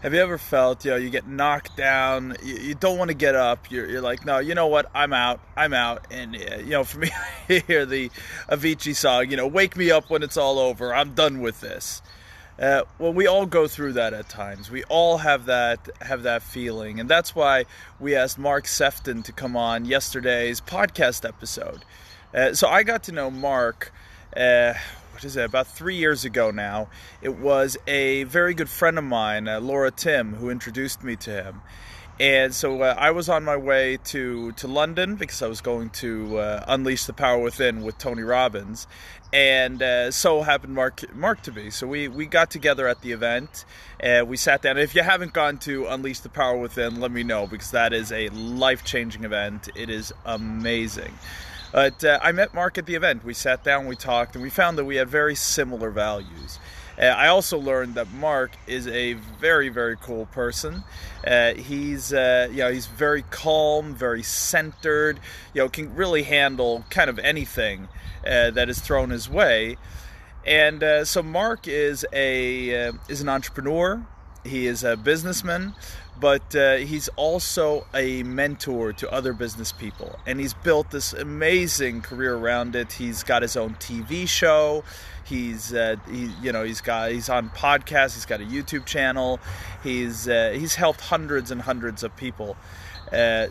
Have you ever felt, you get knocked down, you don't want to get up, you're like, no, you know what, I'm out, and, for me, I hear the Avicii song, wake me up when it's all over, I'm done with this. Well, we all go through that at times. We all have that feeling, and that's why we asked Mark Sefton to come on yesterday's podcast episode. So I got to know Mark, about 3 years ago now. It was a very good friend of mine, Laura Tim, who introduced me to him. And so I was on my way to London because I was going to Unleash the Power Within with Tony Robbins. And so happened Mark to be. So we got together at the event. We sat down. If you haven't gone to Unleash the Power Within, let me know, because that is a life-changing event. It is amazing. But I met Mark at the event. We sat down, we talked, and we found that we had very similar values. I also learned that Mark is a very, very cool person. He's very calm, very centered. Can really handle kind of anything that is thrown his way. And so Mark is an entrepreneur. He is a businessman, but he's also a mentor to other business people, and he's built this amazing career around it. He's got his own TV show. He's on podcasts. He's got a YouTube channel. He's helped hundreds and hundreds of people.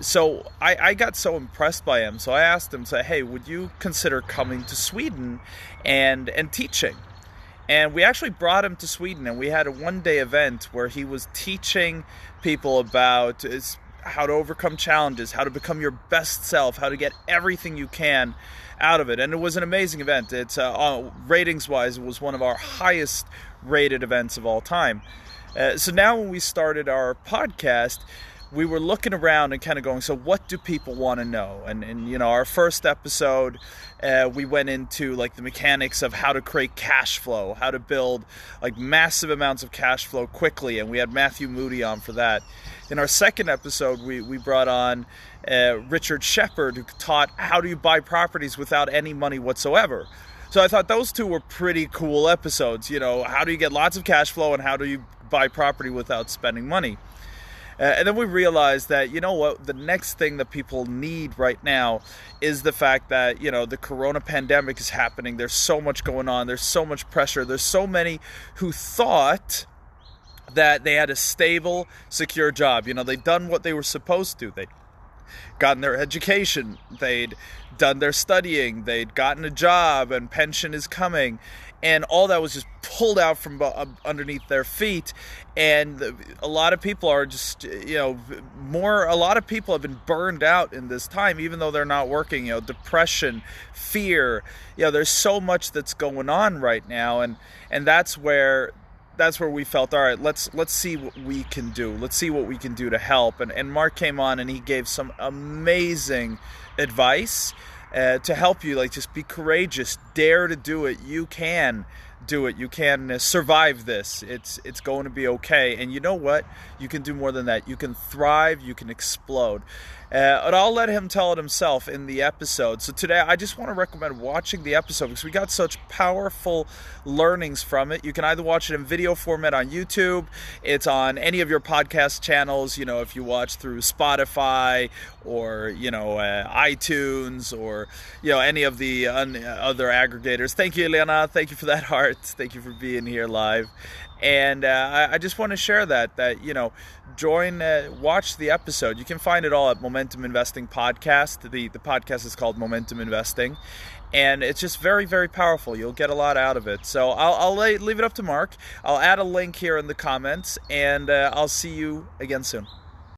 So I got so impressed by him. So I asked him, hey, would you consider coming to Sweden and teaching? And we actually brought him to Sweden, and we had a one-day event where he was teaching people about how to overcome challenges, how to become your best self, how to get everything you can out of it. And it was an amazing event. It's ratings-wise, it was one of our highest-rated events of all time. So now when we started our podcast, we were looking around and kind of going, so what do people want to know? And our first episode, we went into like the mechanics of how to create cash flow, how to build like massive amounts of cash flow quickly, and we had Matthew Moody on for that. In our second episode, we brought on Richard Shepard, who taught how do you buy properties without any money whatsoever. So I thought those two were pretty cool episodes. How do you get lots of cash flow, and how do you buy property without spending money? And then we realized that, the next thing that people need right now is the fact that, the corona pandemic is happening. There's so much going on. There's so much pressure. There's so many who thought that they had a stable, secure job. They'd done what they were supposed to. They'd gotten their education. They'd done their studying. They'd gotten a job, and pension is coming. And all that was just pulled out from underneath their feet. And a lot of people are just, a lot of people have been burned out in this time, even though they're not working. Depression, fear, there's so much that's going on right now. And that's where we felt, all right, let's see what we can do. Let's see what we can do to help. And Mark came on, and he gave some amazing advice to help you. Like, just be courageous, dare to do it. You can do it. You can survive this. It's going to be okay. And you know what? You can do more than that. You can thrive. You can explode. And I'll let him tell it himself in the episode. So today, I just want to recommend watching the episode because we got such powerful learnings from it. You can either watch it in video format on YouTube. It's on any of your podcast channels. If you watch through Spotify or, iTunes or, any of the other aggregators. Thank you, Elena. Thank you for that heart. Thank you for being here live. And I just want to share that watch the episode. You can find it all at Momentum Investing Podcast. The podcast is called Momentum Investing. And it's just very, very powerful. You'll get a lot out of it. So I'll leave it up to Mark. I'll add a link here in the comments, and I'll see you again soon.